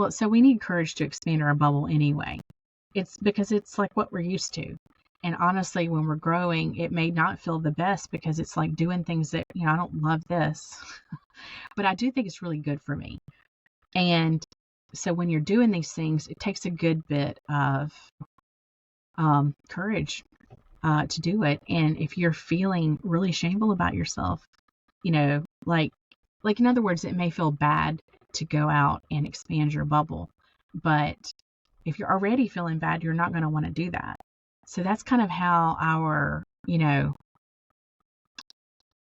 so we need courage to expand our bubble anyway. It's because it's like what we're used to. And honestly, when we're growing, it may not feel the best because it's like doing things that, I don't love this, but I do think it's really good for me. And so when you're doing these things, it takes a good bit of courage to do it. And if you're feeling really shameful about yourself, like in other words, it may feel bad to go out and expand your bubble, but if you're already feeling bad, you're not going to want to do that. So that's kind of how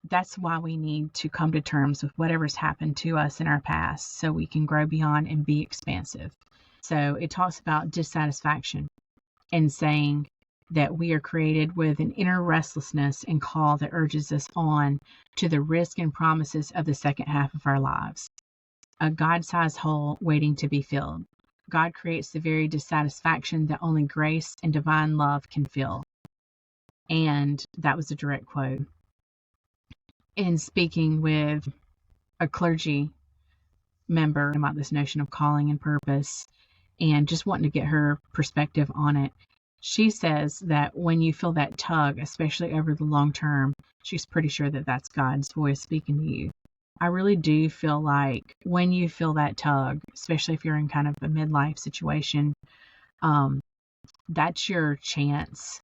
that's why we need to come to terms with whatever's happened to us in our past so we can grow beyond and be expansive. So it talks about dissatisfaction and saying that we are created with an inner restlessness and call that urges us on to the risk and promises of the second half of our lives. A God-sized hole waiting to be filled. God creates the very dissatisfaction that only grace and divine love can fill. And that was a direct quote. In speaking with a clergy member about this notion of calling and purpose and just wanting to get her perspective on it, she says that when you feel that tug, especially over the long term, she's pretty sure that that's God's voice speaking to you. I really do feel like when you feel that tug, especially if you're in kind of a midlife situation, that's your chance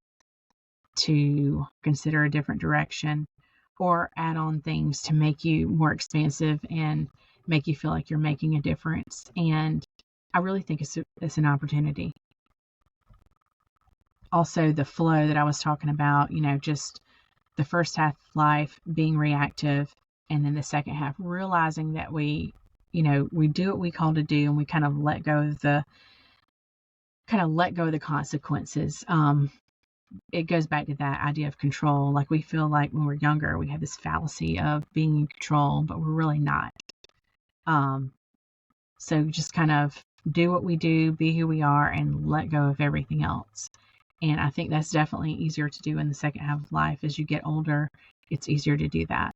to consider a different direction or add on things to make you more expansive and make you feel like you're making a difference. And I really think it's an opportunity. Also, the flow that I was talking about, just the first half of life being reactive, and then the second half realizing that we do what we call to do, and we kind of let go of the consequences. It goes back to that idea of control. Like, we feel like when we're younger, we have this fallacy of being in control, but we're really not. So just kind of do what we do, be who we are, and let go of everything else. And I think that's definitely easier to do in the second half of life. As you get older, it's easier to do that.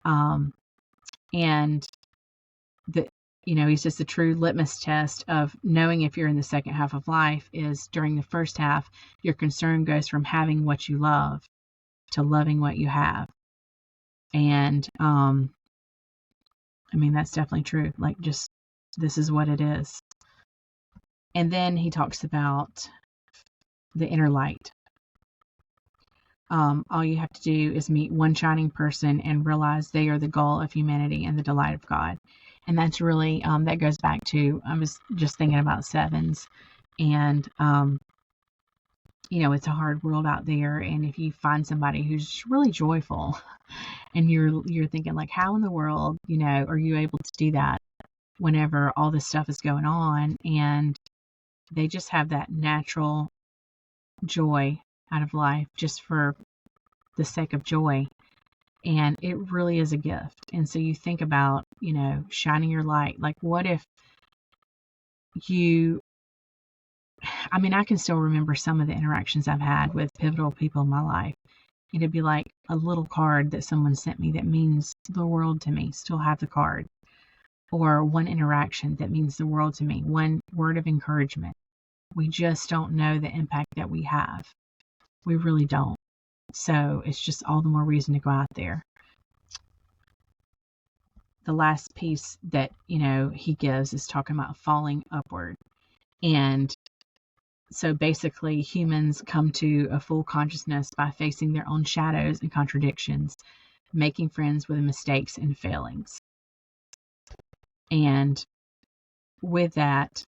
And the he says the true litmus test of knowing if you're in the second half of life is during the first half, your concern goes from having what you love to loving what you have. And that's definitely true. Like, just this is what it is. And then he talks about the inner light. All you have to do is meet one shining person and realize they are the goal of humanity and the delight of God. And that's really, that goes back to, I was just thinking about sevens. And, it's a hard world out there. And if you find somebody who's really joyful and you're thinking like, how in the world, are you able to do that whenever all this stuff is going on? And they just have that natural joy out of life just for the sake of joy. And it really is a gift. And so you think about, shining your light. Like, what if I can still remember some of the interactions I've had with pivotal people in my life. It'd be like a little card that someone sent me that means the world to me. Still have the card. Or one interaction that means the world to me. One word of encouragement. We just don't know the impact that we have. We really don't. So it's just all the more reason to go out there. The last piece that, he gives is talking about falling upward. And so basically humans come to a full consciousness by facing their own shadows and contradictions, making friends with mistakes and failings. And with that,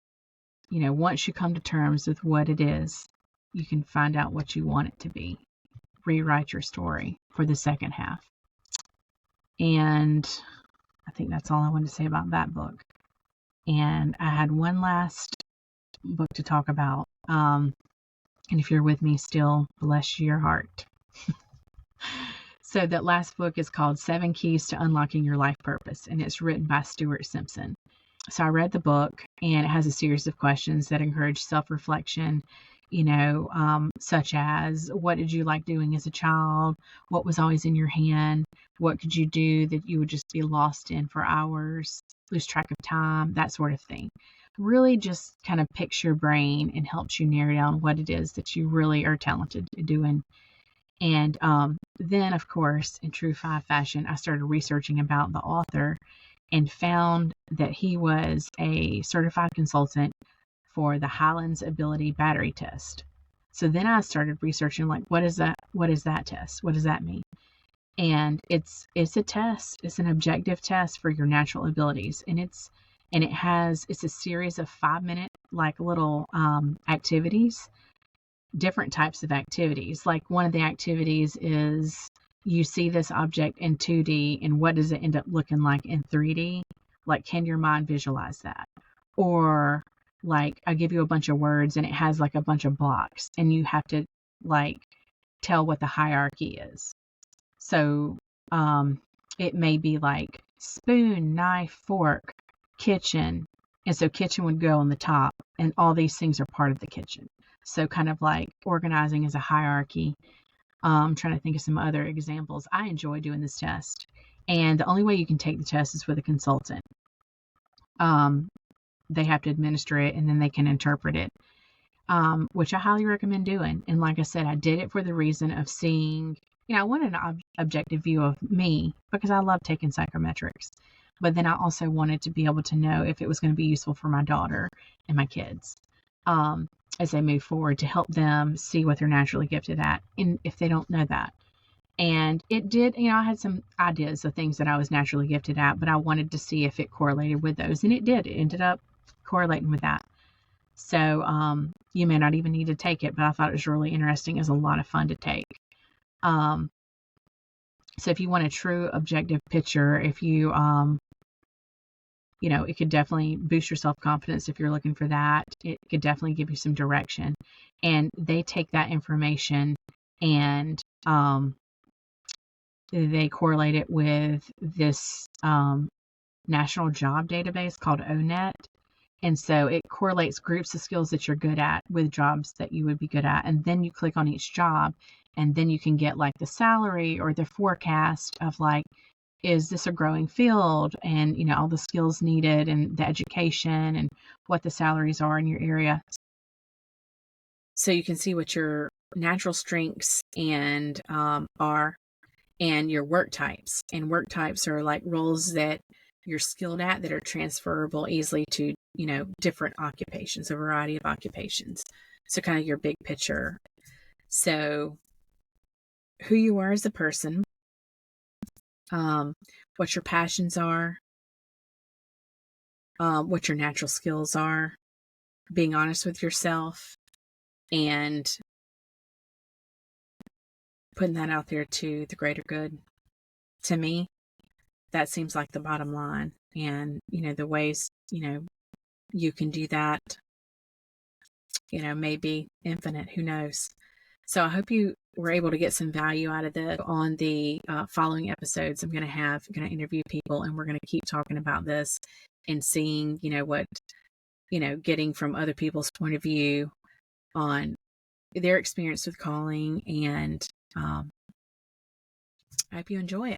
once you come to terms with what it is, you can find out what you want it to be. Rewrite your story for the second half. And I think that's all I wanted to say about that book. And I had one last book to talk about. And if you're with me still, bless your heart. So that last book is called 7 Keys to Unlocking Your Life Purpose, and it's written by Stuart Simpson. So I read the book, and it has a series of questions that encourage self-reflection, such as, what did you like doing as a child? What was always in your hand? What could you do that you would just be lost in for hours, lose track of time, that sort of thing. Really just kind of picks your brain and helps you narrow down what it is that you really are talented at doing. And then, of course, in true Five fashion, I started researching about the author and found that he was a certified consultant for the Highlands Ability Battery Test. So then I started researching, like, what is that? What is that test? What does that mean? And it's a test. It's an objective test for your natural abilities, and it's a series of 5-minute like little activities, different types of activities. Like, one of the activities is you see this object in 2D, and what does it end up looking like in 3D? Like, can your mind visualize that? Or like, I give you a bunch of words and it has like a bunch of blocks, and you have to like tell what the hierarchy is. So it may be like spoon, knife, fork, kitchen. And so kitchen would go on the top, and all these things are part of the kitchen. So kind of like organizing as a hierarchy. I'm trying to think of some other examples. I enjoy doing this test. And the only way you can take the test is with a consultant. They have to administer it, and then they can interpret it, which I highly recommend doing. And like I said, I did it for the reason of seeing, I wanted an objective view of me because I love taking psychometrics. But then I also wanted to be able to know if it was going to be useful for my daughter and my kids as they move forward, to help them see what they're naturally gifted at, and if they don't know that. And it did, I had some ideas of things that I was naturally gifted at, but I wanted to see if it correlated with those. And it did. It ended up correlating with that. So you may not even need to take it, but I thought it was really interesting. It was a lot of fun to take. So if you want a true objective picture, if you, it could definitely boost your self-confidence if you're looking for that. It could definitely give you some direction. And they take that information and they correlate it with this national job database called ONET. And so it correlates groups of skills that you're good at with jobs that you would be good at. And then you click on each job, and then you can get like the salary or the forecast of like, is this a growing field, and all the skills needed and the education and what the salaries are in your area. So you can see what your natural strengths and are, and your work types. And work types are like roles that you're skilled at that are transferable easily to different occupations, a variety of occupations. So kind of your big picture. So who you are as a person, what your passions are, what your natural skills are, being honest with yourself, and putting that out there to the greater good. To me, that seems like the bottom line. And, the ways, you can do that, may be infinite. Who knows? So I hope you were able to get some value out of this. On the following episodes, I'm going to interview people, and we're going to keep talking about this and seeing, what, getting from other people's point of view on their experience with calling. And I hope you enjoy it.